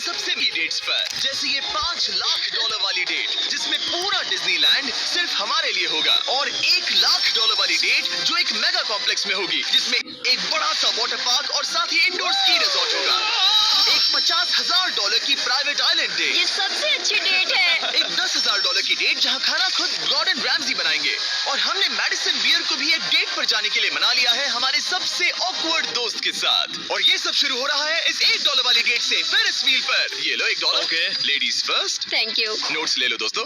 सबसे बड़ी डेट्स पर, जैसे ये $5 लाख वाली डेट जिसमें पूरा डिज्नीलैंड सिर्फ हमारे लिए होगा, और $1 लाख वाली डेट जो एक मेगा कॉम्प्लेक्स में होगी जिसमें एक बड़ा सा वाटर पार्क और साथ ही इंडोर स्की रिजॉर्ट होगा। एक $50,000 की प्राइवेट आइलैंड डेट, ये सबसे अच्छी डेट है। एक $10,000 की डेट जहां खाना खुद गॉर्डन रैमजी बनाएंगे, और हमने मैडिसन बियर को भी एक डेट पर जाने के लिए मना लिया है हमारे सबसे ऑकवर्ड दोस्त के साथ। और ये सब शुरू हो रहा है इस $1 वाली डेट से फेरिस व्हील पर। ये लो $1। Okay. Ladies first. Thank you. Notes ले लो दोस्तों।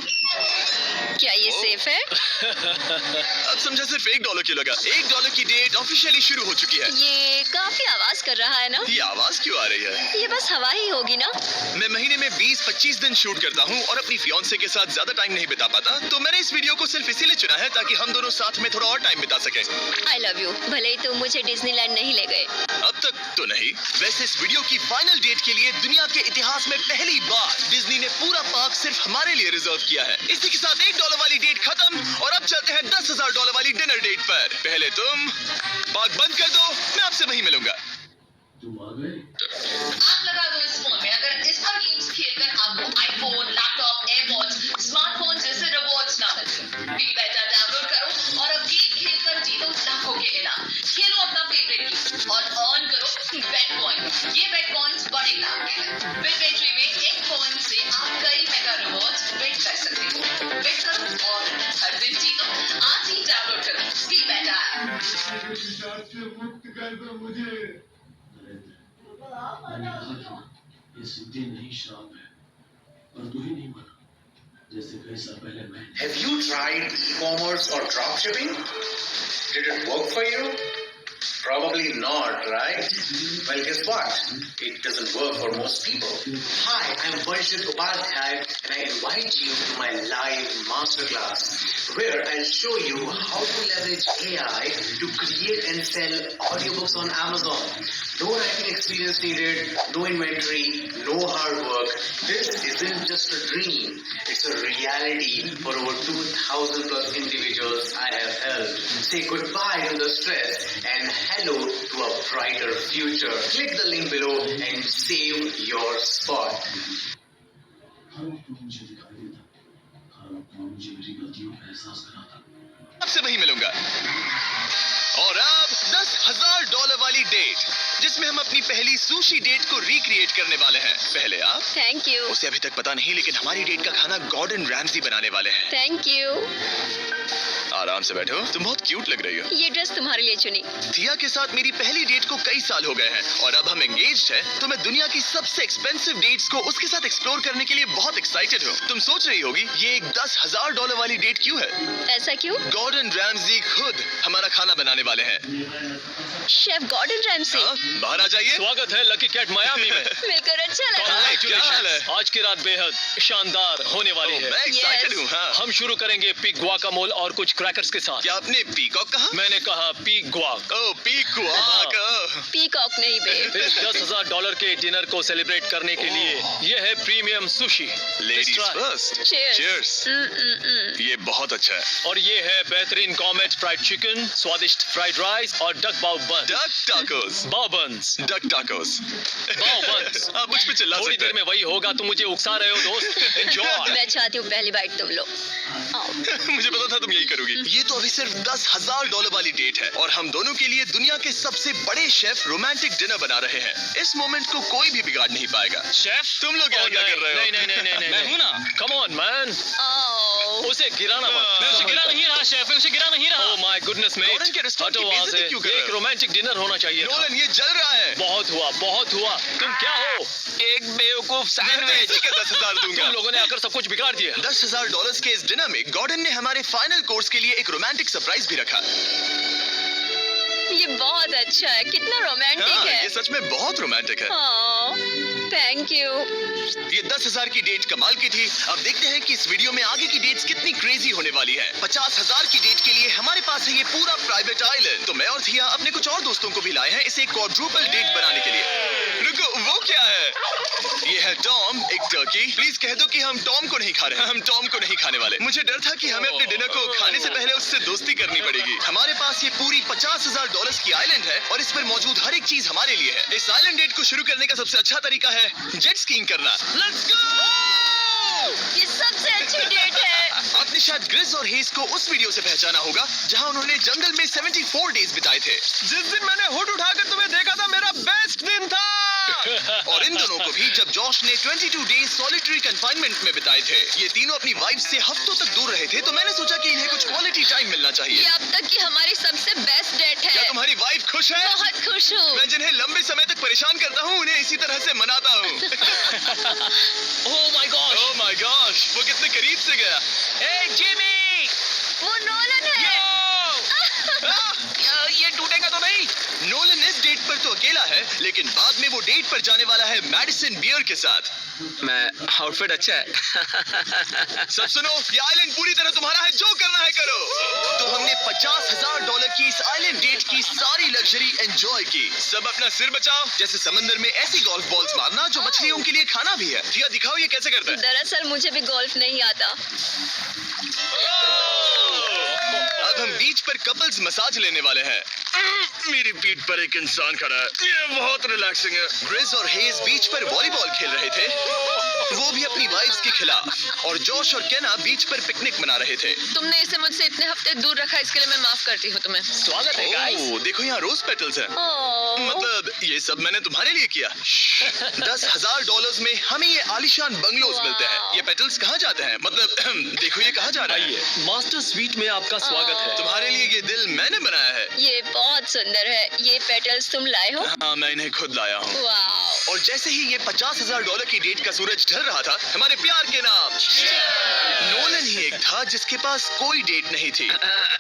क्या ये सेफ है? अब समझा सिर्फ $1 क्यों लगा। $1 की डेट ऑफिशियली शुरू हो चुकी है। ये काफी आवाज कर रहा है ना? ये आवाज क्यों आ रही है? ये बस हवा ही होगी ना? मैं महीने में 20-25 दिन शूट करता हूँ और अपनी फियांसे के साथ ज्यादा टाइम नहीं बिता पाता, तो मैंने इस वीडियो को सिर्फ इसीलिए चुना है ताकि हम दोनों साथ में थोड़ा और टाइम बिता सके। I love you. भले ही तुम मुझे डिज्नीलैंड नहीं ले गए। अब तक तो नहीं। वैसे इस वीडियो की फाइनल डेट के लिए दुनिया के इतिहास में पहली बार डिज्नी ने पूरा पार्क सिर्फ हमारे लिए रिजर्व किया है। इसी के साथ $1 वाली डेट खत्म और अब चलते हैं $10,000 वाली डिनर डेट पर। पहले तुम पार्क बंद कर दो, मैं आपसे वहीं मिलूंगा। आप लगा दो इस फोन में। अगर इस पर गेम्स खेलकर आपको आईफोन, लैपटॉप, एयरपॉड्स, स्मार्टफोन जैसे रिवॉर्ड्स ना मिले, बी बेटा डाउनलोड करो और अब गेम खेलकर जीतो लाखों के इनाम। खेलो अपना फेवरेट गेम और अर्न करो बेट पॉइंट। ये बेट पॉइंट्स बड़े काम के हैं। बिग बेटरी में एक पॉइंट से आप कई मेगा रिवॉर्ड्स बेट कर सकते हो। बेट करो और हर दिन जीतो। आज ही डाउनलोड करो बी बेटा ऐप। मैंने कहा था ये सिद्धि नहीं श्राप है, और तू ही नहीं माना। जैसे कई साल पहले मैं Have you tried e-commerce or dropshipping? Did it work for you? Probably not, right? Well, guess what? It doesn't work for most people. Hi, I'm Varshit Upadhyay and I invite you to my live masterclass where I'll show you how to leverage AI to create and sell audiobooks on Amazon. No writing experience needed, no inventory, no hard work. This isn't just a dream. It's a reality for over 2,000 plus individuals I have helped. Say goodbye to the stress and hello to a brighter future. Click the link below and save your spot. हर वक्त मुझे दिखाई देता, हर वक्त मुझे मेरी गलतियों का एहसास कराता। आपसे वहीं मिलूंगा। और अब $10,000 वाली डेट जिसमें हम अपनी पहली सुशी डेट को रिक्रिएट करने वाले हैं। पहले आप। Thank you. उसे अभी तक पता नहीं, लेकिन हमारी डेट का खाना गॉर्डन रैमजी बनाने वाले हैं। Thank you. आराम से बैठो, तुम बहुत क्यूट लग रही हो। ये ड्रेस तुम्हारे लिए चुनी। थिया के साथ मेरी पहली डेट को कई साल हो गए हैं और अब हम एंगेज्ड हैं, तो मैं दुनिया की सबसे एक्सपेंसिव डेट्स को उसके साथ एक्सप्लोर करने के लिए बहुत एक्साइटेड हूँ। तुम सोच रही होगी ये एक $10,000 वाली डेट क्यों है? ऐसा क्यों? गॉर्डन रैमजी खुद हमारा खाना बनाने वाले हैं। Chef Gordon Ramsay. हाँ, बाहर आ जाइए। स्वागत है लकी कैट मायामी में। मिलकर अच्छा लगा। क्या हाल है? आज की रात बेहद शानदार होने वाली है। मैं एक्साइटेड Yes. हूँ। हाँ। हम शुरू करेंगे पिग गुआकामोल और कुछ क्रैकर्स के साथ। क्या आपने पीकॉक कहा? मैंने कहा पिग गुआक। ओह, पीकॉक। पीकॉक नहीं बे। इस $10,000 के डिनर को सेलिब्रेट करने के लिए ये है premium sushi. Ladies first. Cheers. Cheers. ये बहुत अच्छा है। और ये है बेहतरीन गॉर्मेट फ्राइड चिकन, स्वादिष्ट फ्राइड राइस और डक बाउ बन। Duck tacos. बाउ बंस। Duck tacos. बाउ बंस। आप मुझ पे चिल्ला थोड़ी सकते देर में वही होगा, तुम मुझे उकसा रहे हो दोस्त। एंजॉय। मैं चाहती हूँ पहली बाइट तुम लो। आओ। हैं। मुझे पता था तुम यही करोगी। ये तो अभी सिर्फ $10,000 वाली डेट है और हम दोनों के लिए दुनिया के सबसे बड़े शेफ रोमांटिक डिनर बना रहे हैं। इस मोमेंट को कोई भी बिगाड़ नहीं पाएगा। शेफ तुम लोग यहाँ क्या कर रहे हो? नहीं, मैं हूँ ना। Come on man. आओ। उसे गिराना मत। मैं उसे गिरा नहीं रहा शेफ, मैं उसे गिरा नहीं रहा। Oh my goodness mate. Gordon के रेस्टोरेंट की वहाँ बेइज्जती से। क्यों कर रहे एक हो? रोमांटिक डिनर होना चाहिए था। नोलन, ये जल रहा है। बहुत हुआ। तुम क्या हो? एक बेवकूफ सैंडविच। इसी के 10,000 दूंगा। तुम लोगों ने आकर सब कुछ बिगाड़ दिया। $10,000 के इस डिनर में गॉर्डन ने हमारे फाइनल कोर्स के लिए एक रोमांटिक सरप्राइज भी रखा। ये बहुत अच्छा है। कितना रोमांटिक हाँ, है। ये सच में बहुत रोमांटिक है। Thank you. ये 10,000 की डेट कमाल की थी। अब देखते हैं कि इस वीडियो में आगे की डेट्स कितनी क्रेजी होने वाली है। 50,000 की डेट के लिए हमारे पास है ये पूरा प्राइवेट आइलैंड। तो मैं और थिया अपने कुछ और दोस्तों को भी लाए हैं इसे क्वाड्रुपल डेट बनाने के लिए। रुको, वो क्या है? ये है टॉम, एक टर्की। प्लीज कह दो कि हम टॉम को नहीं खा रहे। हम टॉम को नहीं खाने वाले। मुझे डर था कि हमें अपने डिनर को खाने से पहले उससे दोस्ती करनी पड़ेगी। हमारे पास ये पूरी $50,000 की आइलैंड है और इस पर मौजूद हर एक चीज हमारे लिए है। इस आइलैंड डेट को शुरू करने का सबसे अच्छा तरीका है जेट स्कीइंग करना। Let's go! ये सबसे अच्छी डेट है। आपने शायद ग्रिस और हेज को उस वीडियो से पहचाना होगा जहां उन्होंने जंगल में 74 डेज बिताए थे। जिस दिन मैंने हुड उठाकर तुम्हें देखा था मेरा बेस्ट दिन था। और इन दोनों को भी जब जॉश ने 22 डेज सॉलिटरी कंफाइनमेंट में बिताए थे। ये तीनों अपनी वाइफ से हफ्तों तक दूर रहे थे, तो मैंने सोचा कि इन्हें कुछ क्वालिटी टाइम मिलना ये चाहिए। अब तक की हमारी सबसे बेस्ट डेट क्या है। तुम्हारी वाइफ खुश है? बहुत खुश हूँ। मैं जिन्हें लंबे समय तक परेशान करता हूँ उन्हें इसी तरह से मनाता हूँ। ओह my God, oh my gosh, वो कितने करीब से गया। हे जिमी, वो नोलन है। ये टूटेगा तो नहीं? नोलन इस डेट पर तो अकेला है, लेकिन बाद में वो डेट पर जाने वाला है मैडिसन बियर के साथ। मैं आउटफिट अच्छा है। सब सुनो, ये आइलैंड पूरी तरह तुम्हारा है, जो करना है करो। तो हमने $50,000 की इस आइलैंड डेट की सारी लग्जरी एंजॉय की। सब अपना सिर बचाओ, जैसे समंदर में ऐसी गोल्फ बॉल्स मारना जो मछलियों के लिए खाना भी है। ठीक, दिखाओ ये कैसे करता है। दरअसल मुझे भी गोल्फ नहीं आता। अब हम बीच पर कपल्स मसाज लेने वाले हैं। मेरी पीठ पर एक इंसान खड़ा है, ये बहुत रिलैक्सिंग है। ग्रिस और हेज बीच पर वॉलीबॉल खेल रहे थे, वो भी अपनी वाइफ्स के खिलाफ। और जोश और केना बीच पर पिकनिक मना रहे थे। तुमने इसे मुझसे इतने हफ्ते दूर रखा, इसके लिए मैं माफ करती हूँ तुम्हें। स्वागत है गाइस। ओह, देखो यहाँ रोज पेटल्स हैं। मतलब ये सब मैंने तुम्हारे लिए किया। $10,000 में हमें ये आलीशान बंगलोज मिलते हैं। ये पेटल्स कहाँ जाते हैं? मतलब देखो ये कहाँ जा रहा है। आइए, मास्टर स्वीट में आपका स्वागत है। तुम्हारे लिए ये दिल मैंने बनाया है। ये बहुत सुंदर है। ये पेटल्स तुम लाए हो? हाँ, मैं इन्हें खुद लाया हूँ। वाव। और जैसे ही ये $50,000 की डेट का सूरज ढल रहा था, हमारे प्यार के नाम नोलन ही एक था जिसके पास कोई डेट नहीं थी,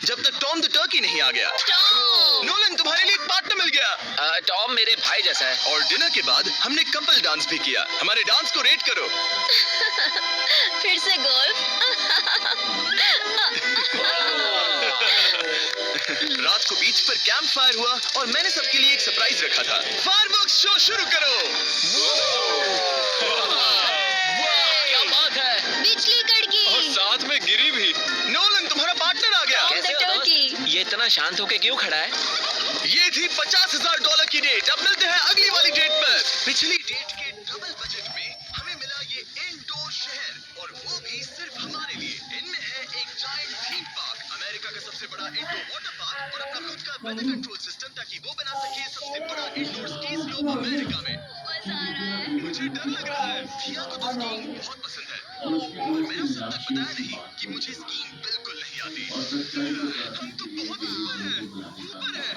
जब तक टॉम द टर्की नहीं आ गया। टॉम! नोलन, तुम्हारे लिए एक पार्टनर मिल गया। टॉम मेरे भाई जैसा है। और डिनर के बाद हमने कपल डांस भी किया। हमारे डांस को रेट करो। फिर से गोल्फ। रात को बीच पर कैंप फायर हुआ और मैंने सबके लिए एक सरप्राइज रखा था। फायरवर्क्स शो शुरू करो। क्या बात है। बिजली कड़की। साथ में गिरी भी। नोलन, तुम्हारा पार्टनर आ गया। कैसे हो दोस्त? ये इतना शांत होके क्यों खड़ा है? ये थी $50,000 की डेट। अब मिलते हैं अगली वाली डेट पर। पिछली डेट के डबल बजट में हमें मिला ये इंडोर शहर, और वो भी सिर्फ हमारे लिए। इनमें है एक जायंट थीम पार्क, अमेरिका का सबसे बड़ा इंडोर वाटर पार्क, और अपना खुद का वेदर कंट्रोल सिस्टम, ताकि वो बना सके सबसे बड़ा इंडोर स्की स्लोप अमेरिका में। मजा आ रहा है। मुझे डर लग रहा है। थिया को तो स्कीइंग बहुत पसंद है, और मैंने उसे अब तक बताया नहीं कि मुझे स्कीइंग बिल्कुल नहीं आती। हम तो बहुत ऊपर हैं, ऊपर हैं।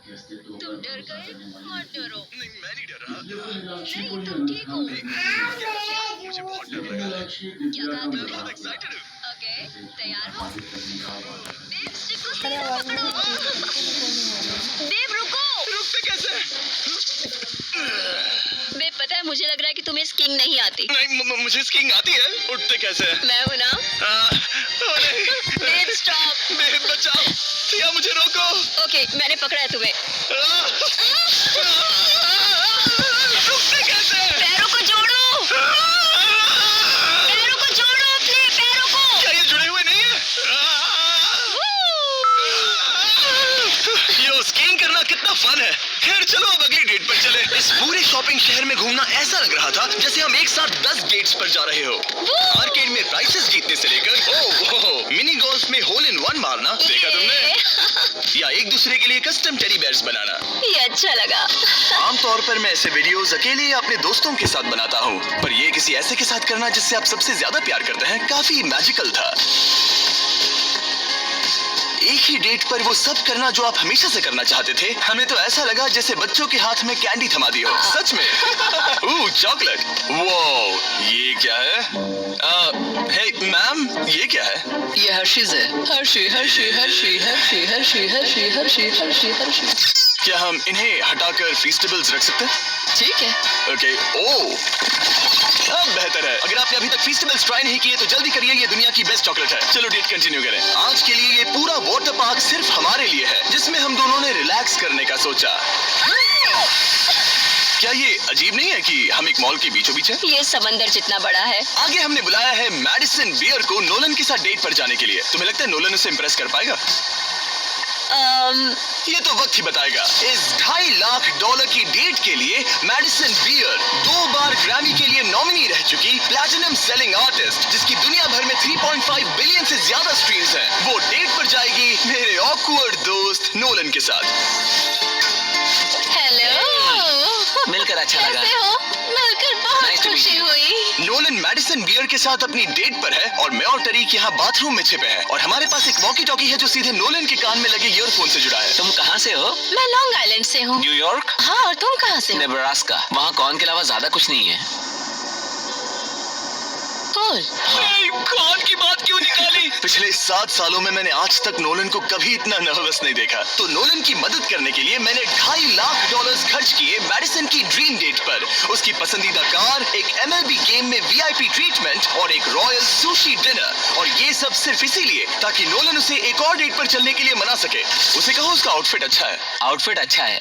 तुम डर गए? मत डरो। नहीं, मैं नहीं डर रहा। नहीं, तुम ठीक हो। मुझे बहुत डर लग रहा है। क्या कहा मैं तुमने? बहुत एक्साइटेड हूँ। ओके, तैयार हो? देव, स्टिक को सीधे पकड़ो। देव, रुको। रुकते कैसे? देव, पता है मुझे लग रहा है कि तुम्हें स्कीइंग नहीं आती। नहीं, मुझे स्कीइंग आती है। उठते कैसे? मैं हूँ ना। ओ नहीं। देव, स्टॉप। देव, बचाओ। थिया, मुझे रोको। ओके, मैंने पकड़ा है तुम्हें। रुकते कैसे? पैरों को जोड़ो। पैरों को जोड़ो, अपने पैरों को। क्या ये जुड़े हुए नहीं है? यो, स्कीइंग करना कितना फन है। खैर चलो अब अगली डेट पर चले। इस पूरे शॉपिंग शहर में घूमना ऐसा लग रहा था जैसे हम एक साथ 10 डेट्स पर जा रहे हो। आर्केड में प्राइसेस जीतने से लेकर मिनी गोल्फ में होल इन वन मारना, देखा तुमने? या एक दूसरे के लिए कस्टम टेडी बेयर्स बनाना। ये अच्छा लगा। आमतौर पर मैं ऐसे वीडियोस अकेले या अपने दोस्तों के साथ बनाता हूँ, पर ये किसी ऐसे के साथ करना जिससे आप सबसे ज्यादा प्यार करते हैं, काफी मैजिकल था। एक ही डेट पर वो सब करना जो आप हमेशा से करना चाहते थे। हमें तो ऐसा लगा जैसे बच्चों के हाथ में कैंडी थमा दी हो। सच में। ओह, चॉकलेट। वो ये क्या है? हे मैम, ये क्या है? ये हर्शीज है। Hershey Hershey Hershey Hershey Hershey Hershey Hershey Hershey Hershey. क्या हम इन्हें हटाकर फीस्टेबल्स रख सकते हैं? ठीक है। ओके। ओह, अब बेहतर है। अगर आपने अभी तक फीस्टेबल्स ट्राई नहीं किए तो जल्दी करिए, ये दुनिया की बेस्ट चॉकलेट है। चलो डेट कंटिन्यू करें। आज के लिए ये पूरा वाटर पार्क सिर्फ हमारे लिए है, जिसमें हम दोनों ने रिलैक्स करने का सोचा। क्या ये अजीब नहीं है कि हम एक मॉल के बीचों बीच हैं? ये समंदर जितना बड़ा है। आगे हमने बुलाया है मैडिसन बियर को नोलन के साथ डेट पर जाने के लिए। तुम्हें लगता है नोलन उसे इम्प्रेस कर पाएगा? ये तो वक्त ही बताएगा। इस $2.5 लाख की डेट के लिए मैडिसन बियर 2 बार ग्रैमी के लिए नॉमिनी रह चुकी प्लैटिनम सेलिंग आर्टिस्ट, जिसकी दुनिया भर में 3.5 बिलियन से ज्यादा स्ट्रीम्स हैं, वो डेट पर जाएगी मेरे ऑकवर्ड दोस्त नोलन के साथ। हेलो, मिलकर अच्छा लगा। कैसे हो? मिलकर बहुत Nice to meet खुशी you. हुई। नोलन मैडिसन बियर के साथ अपनी डेट पर है और मैं और टरीक यहाँ बाथरूम में छिपे हैं और हमारे पास एक वॉकी टॉकी है जो सीधे नोलन के कान में लगे ईयरफोन से जुड़ा है। तुम कहाँ से हो? मैं लॉन्ग आइलैंड से हूँ। न्यूयॉर्क? हाँ, और तुम कहाँ से हो? नेब्रास्का। वहाँ कॉर्न के अलावा ज्यादा कुछ नहीं है। कूल। कौन की बात क्यों निकाली? पिछले 7 सालों में मैंने आज तक नोलन को कभी इतना नर्वस नहीं देखा। तो नोलन की मदद करने के लिए मैंने $2.5 लाख खर्च किए मैडिसन की ड्रीम डेट पर। उसकी पसंदीदा कार, एक MLB गेम में VIP ट्रीटमेंट और एक रॉयल सुशी डिनर। और ये सब सिर्फ इसीलिए ताकि नोलन उसे एक और डेट पर चलने के लिए मना सके। उसे कहो उसका आउटफिट अच्छा है। आउटफिट अच्छा है।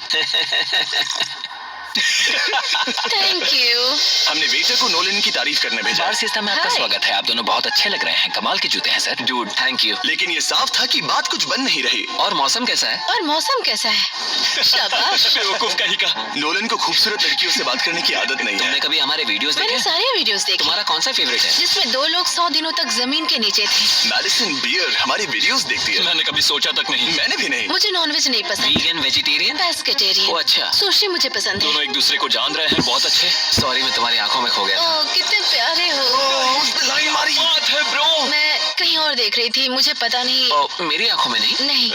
Thank you. हमने वेटर को नोलन की तारीफ करने भेजा। बार सिस्टम में आपका Hi. स्वागत है। आप दोनों बहुत अच्छे लग रहे हैं। कमाल के जूते हैं सर। Dude, thank you. लेकिन ये साफ था कि बात कुछ बन नहीं रही। और मौसम कैसा है? और मौसम कैसा है? शाबाश। बेवकूफ कहीं का। नोलन को खूबसूरत लड़कियों से बात करने की आदत नहीं तुमने है। कभी हमारे वीडियोस मैंने देखे? सारे वीडियोस देखे तुम्हारा कौन सा फेवरेट है? जिसमें 2 लोग 100 दिनों तक जमीन के नीचे थे। मैडिसन बियर हमारे वीडियोस देखती है। मैंने कभी सोचा तक नहीं। मैंने भी नहीं। मुझे नॉनवेज नहीं पसंद। Vegan, vegetarian? पेस्केटेरियन। ओ अच्छा। सुशी मुझे पसंद है। दोनों एक दूसरे को जान रहे हैं, बहुत अच्छे। सॉरी, मैं तुम्हारी आंखों में खो गया था। ओह, कितने प्यारे हो। उसने लाइन मारी। बात है ब्रो। मैं कहीं और देख रही थी, मुझे पता नहीं। ओ, मेरी आंखों में नहीं। नहीं।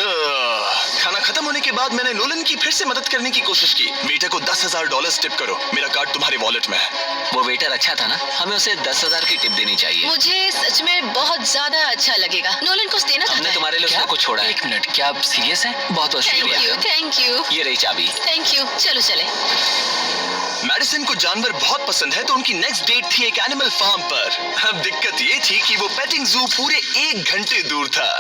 खाना खत्म होने के बाद मैंने नोलन की फिर से मदद करने की कोशिश की। वेटर को $10,000 टिप करो। मेरा कार्ड तुम्हारे वॉलेट में है। वो वेटर अच्छा था ना? हमें उसे 10,000 की टिप देनी चाहिए। मुझे सच में बहुत ज्यादा अच्छा लगेगा। नोलन कुछ देना हमने चाहता है। तुम्हारे लिए उसका कुछ छोड़ा है। एक मिनट, क्या आप सीरियस हैं? बहुत बहुत थैंक यू, शुक्रिया। थैंक यू, ये रही चाबी। Thank you. चलो चले। मैडिसन को जानवर बहुत पसंद है तो उनकी नेक्स्ट डेट थी एक एनिमल फार्म पर। अब दिक्कत ये थी कि वो पेटिंग जू पूरे 1 घंटे दूर था।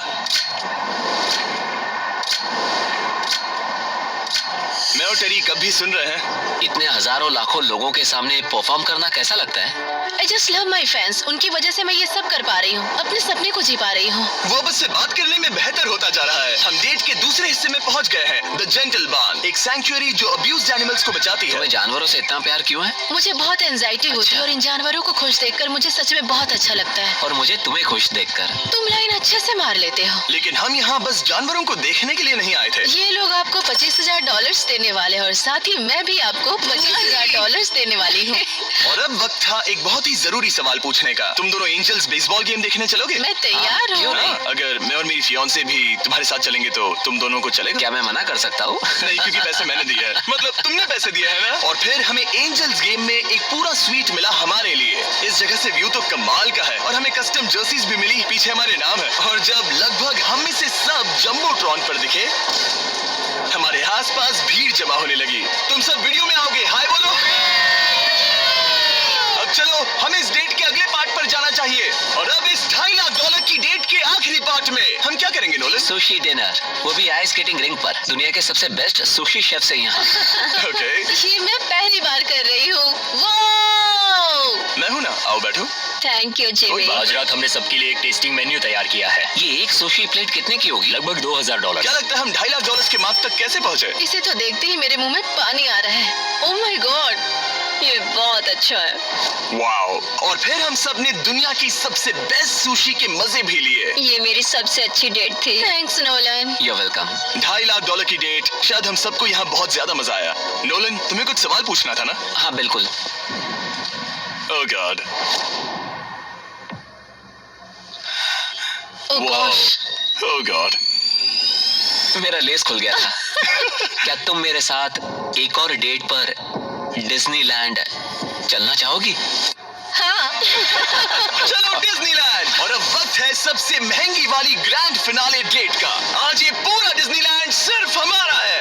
मैं और टेरी कब भी सुन रहे हैं। इतने हजारों लाखों लोगों के सामने परफॉर्म करना कैसा लगता है? I just love my fans। उनकी वजह से मैं ये सब कर पा रही हूँ, अपने सपने को जी पा रही हूँ। वो अब से बात करने में बेहतर होता जा रहा है। हम डेट के दूसरे हिस्से में पहुंच गए हैं। द जेंटल बार्न, एक सैंक्चुअरी जो अब्यूज्ड एनिमल्स को बचाती है। तुम्हें जानवरों से इतना प्यार क्यों है? मुझे बहुत एंजाइटी होती है और इन जानवरों को खुश देखकर मुझे सच में बहुत अच्छा लगता है। और मुझे तुम्हें खुश देखकर। तुम लाइन अच्छे से मार लेते हो। लेकिन हम यहाँ बस जानवरों को देखने के लिए नहीं आए थे। ये लोग आपको $25,000 देने वाले हैं और साथ ही मैं भी आपको $25,000 देने वाली हूँ। और अब वक्त था एक बहुत ही जरूरी सवाल पूछने का। तुम दोनों एंजल्स बेसबॉल गेम देखने चलोगे? मैं तैयार क्यों हूँ। नहीं? अगर मैं और मेरी फियांसे भी तुम्हारे साथ चलेंगे तो तुम दोनों को चलेगा? क्या मैं मना कर सकता हूँ? नहीं, क्योंकि पैसे मैंने दिए हैं। मतलब तुमने पैसे दिए हैं ना। और फिर हमें एंजल्स गेम में एक पूरा स्वीट मिला हमारे लिए। इस जगह से व्यू तो कमाल का है और हमें कस्टम जर्सीज भी मिली, पीछे हमारे नाम है। और जब लगभग हम में से सब जंबोट्रॉन पर दिखे, हमारे आसपास भीड़ जमा होने लगी। तुम सब वीडियो में आओगे, हाय बोलो। अब चलो हमें इस डेट के अगले पार्ट पर जाना चाहिए। और अब इस $2.5 लाख की डेट के आखिरी पार्ट में हम क्या करेंगे नोलन? सुशी डिनर, वो भी आइस स्केटिंग रिंग पर। दुनिया के सबसे बेस्ट सुशी शेफ से यहाँ। ओके, ये मैं पहली बार कर रही हूँ। वाओ! मैं हूँ ना, आओ बैठो। Thank you Jimmy. आज रात हमने सबके लिए एक टेस्टिंग मेन्यू तैयार किया है। ये एक सुशी प्लेट कितने की होगी? लगभग $2,000। क्या लगता है हम $2.5 लाख के मार्क तक कैसे पहुँचे? इसे तो देखते ही मेरे मुंह में पानी आ रहा है। ओह माय गॉड, ये बहुत अच्छा है। वाओ! और फिर हम सब ने दुनिया की सबसे बेस्ट सुशी के मजे भी लिए। ये मेरी सबसे अच्छी डेट थी। Thanks Nolan. You're welcome। $2.5 lakh की डेट, शायद हम सबको यहाँ बहुत ज्यादा मजा आया। नोलन, तुम्हें कुछ सवाल पूछना था ना? हाँ बिल्कुल। ओह गॉड, ओह गॉश। ओह गॉड। मेरा लेस खुल गया था। क्या तुम मेरे साथ एक और डेट पर डिज्नीलैंड चलना चाहोगी? हाँ। चलो डिज्नीलैंड। और अब वक्त है सबसे महंगी वाली ग्रैंड फिनाले डेट का। आज ये पूरा डिज्नीलैंड सिर्फ हमारा है।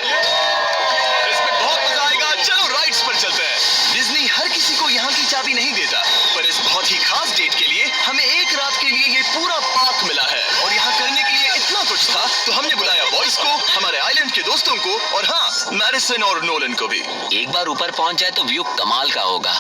इसमें बहुत मजा आएगा। चलो राइड्स पर चलते हैं। डिज्नी हर किसी को यहाँ की चाबी नहीं देता, पर इस बहुत ही खास डेट के लिए हमें एक रात के लिए ये पूरा पार्क मिला है। और यहाँ करने के लिए इतना कुछ था तो हमने बुलाया बॉयज को, हमारे आइलैंड के दोस्तों को और हाँ, मैडिसन और नोलन को भी। एक बार ऊपर पहुंच जाए तो व्यू कमाल का होगा।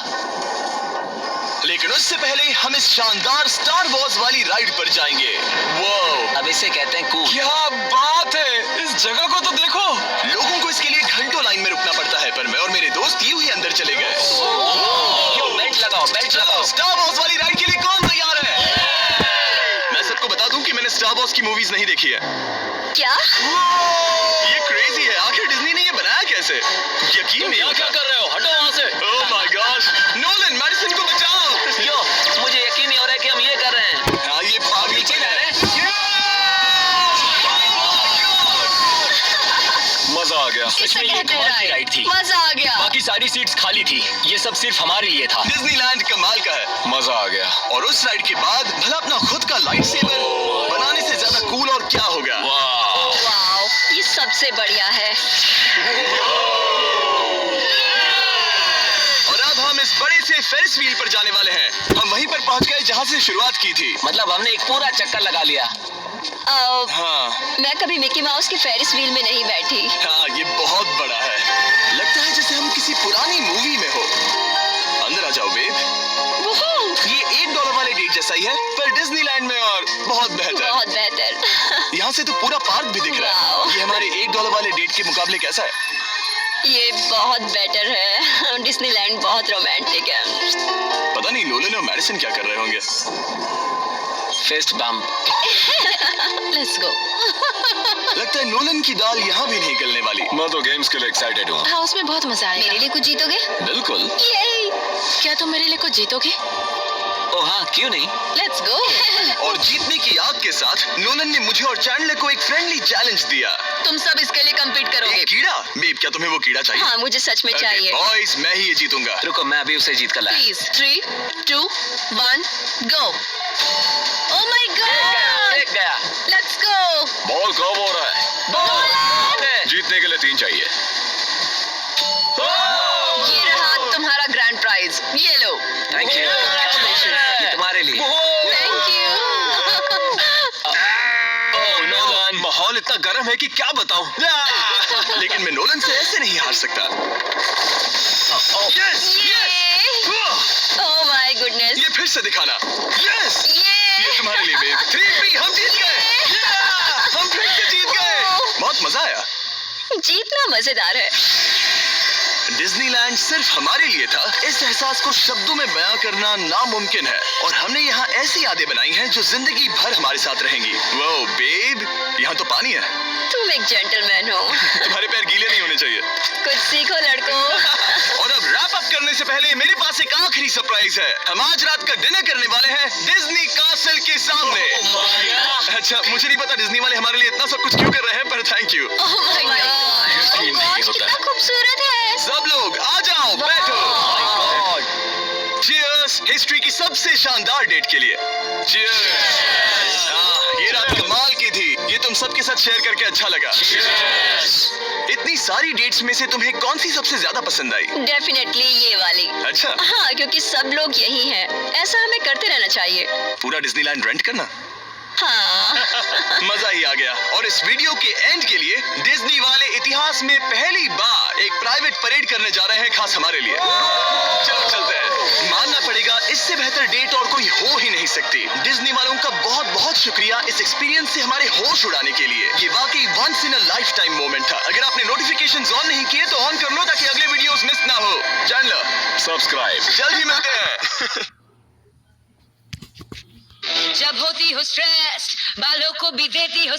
लेकिन उससे पहले हम इस शानदार स्टार वॉर्स वाली राइड पर जाएंगे। वो अब इसे कहते हैं कूल। क्या बात है, इस जगह को तो देखो। लोगों को इसके लिए घंटों लाइन में रुकना पड़ता है, पर मैं और मेरे दोस्त यूं ही अंदर चले गए। यो बेल्ट लगाओ, बेल्ट लगाओ। स्टार वॉर्स वाली राइड के लिए कौन तैयार है? मैं सबको बता दूं कि मैंने स्टार वॉर्स की मूवीज नहीं देखी है। क्या? ये क्रेजी है, आखिर डिज्नी ने ये बनाया कैसे? यकीन नहीं होता। क्या कर रहे हो? हटो वहाँ से। Oh my God, Nolan Madison को बचाओ। यो, मुझे यकीन नहीं हो रहा है कि हम ये कर रहे हैं। हाँ, ये भाग नीचे जा रहे हैं। मजा आ गया। इसे कहते हैं राइड राइड। थी। मजा आ गया। बाकी सारी सीट्स खाली थी। ये सब सिर्फ हमारे लिए था। डिज्नीलैंड कमाल का है। मजा आ गया। और उस राइड के बाद भला अपना खुद का लाइट सेबर बनाने से ज्यादा कूल और क्या होगा? वाओ, ये सबसे बढ़िया है। और अब हम इस बड़े से फेरिस व्हील पर जाने वाले हैं। हम वहीं पर पहुंच गए जहां से शुरुआत की थी। मतलब हमने एक पूरा चक्कर लगा लिया। हाँ मैं कभी मिकी माउस के फेरिस व्हील में नहीं बैठी। हाँ, ये बहुत बड़ा है। लगता है जैसे हम किसी पुरानी मूवी में हो। अंदर आ जाओ बेब। ये $1 वाले डेट जैसा ही है, पर डिज्नीलैंड में और बहुत बेहतर। बहुत बेहतर। यहाँ से तो पूरा पार्क भी दिख रहा है। वाओ। ये हमारे $1 वाले डेट के मुकाबले कैसा है? ये बहुत बेटर है। डिज्नीलैंड बहुत रोमांटिक है। पता नहीं नोलन और मैडिसन क्या कर रहे होंगे। Fist bump. Let's go. लगता है नोलन की दाल यहाँ भी नहीं गलने वाली। मैं तो गेम्स के लिए एक्साइटेड हूँ। हाँ, उसमें बहुत मजा आएगा। मेरे लिए कुछ जीतोगे? बिल्कुल। ये क्या तुम मेरे लिए कुछ जीतोगे? ओ हाँ, क्यों नहीं? Let's go. और जीतने की आग के साथ नोलन ने मुझे और चैंडलर को एक फ्रेंडली चैलेंज दिया। तुम सब इसके लिए कम्पीट करोगे। एक कीड़ा? बेब, क्या तुम्हें वो कीड़ा चाहिए? हाँ, मुझे सच में चाहिए। बॉयज, मैं ही ये जीतूंगा। रुको, मैं अभी उसे जीत कर लाया। Please 3, 2, 1, go. Oh my God, देख गया। Let's go. बॉल कब हो रहा है? जीतने के लिए 3 चाहिए। ये रहा तुम्हारा ग्रैंड प्राइज, ये लो। Thank you. ये तुम्हारे लिए। Thank you. ओह नोलन, माहौल इतना गर्म है कि क्या बताऊं। लेकिन मैं नोलन से ऐसे नहीं हार सकता। Yes, oh my goodness. ये फिर से दिखाना। यस, ये तुम्हारे लिए बेब। 3-3, हम जीत गए। हम फिर से जीत गए। बहुत मजा आया। जीतना मजेदार है। डिज्नीलैंड सिर्फ हमारे लिए था। इस एहसास को शब्दों में बयां करना नामुमकिन है, और हमने यहाँ ऐसी यादें बनाई हैं जो जिंदगी भर हमारे साथ रहेंगी। वो बेब, यहाँ तो पानी है। तुम एक जेंटलमैन हो। तुम्हारे पैर गीले नहीं होने चाहिए। कुछ सीखो लड़कों। और अब रैप अप करने से पहले मेरे पास एक आखिरी सरप्राइज है। हम आज रात का डिनर करने वाले हैं डिज्नी कासल के सामने। अच्छा, मुझे नहीं पता डिज्नी वाले हमारे लिए इतना सब कुछ क्यों कर रहे हैं, पर thank you. Oh my God, कितना खूबसूरत है। सब लोग आ जाओ, बैठो। चीयर्स हिस्ट्री की सबसे शानदार डेट के लिए। चीयर्स। ये रात कमाल की थी। ये तुम सबके साथ शेयर करके अच्छा लगा। इतनी सारी डेट्स में से तुम्हें कौन सी सबसे ज्यादा पसंद आई? डेफिनेटली ये वाली। अच्छा, हाँ, क्योंकि सब लोग यही हैं। ऐसा हमें करते रहना चाहिए। पूरा डिज्नीलैंड रेंट करना? हाँ। मजा ही आ गया। और इस वीडियो के एंड के लिए डिज्नी वाले इतिहास में पहली बार एक प्राइवेट परेड करने जा रहे हैं, खास हमारे लिए। चलो चलते हैं। मानना पड़ेगा, इससे बेहतर डेट और कोई हो ही नहीं सकती। डिज्नी वालों का बहुत बहुत शुक्रिया इस एक्सपीरियंस से हमारे होश उड़ाने के लिए। ये वाकई once in a lifetime moment था। अगर आपने नोटिफिकेशंस ऑन नहीं किए तो ऑन कर लो, ताकि अगले वीडियोस मिस ना हो। चैनलर सब्सक्राइब। जल्द ही मिलते हैं। जब होती हो स्ट्रेस, बालों को भी देती हो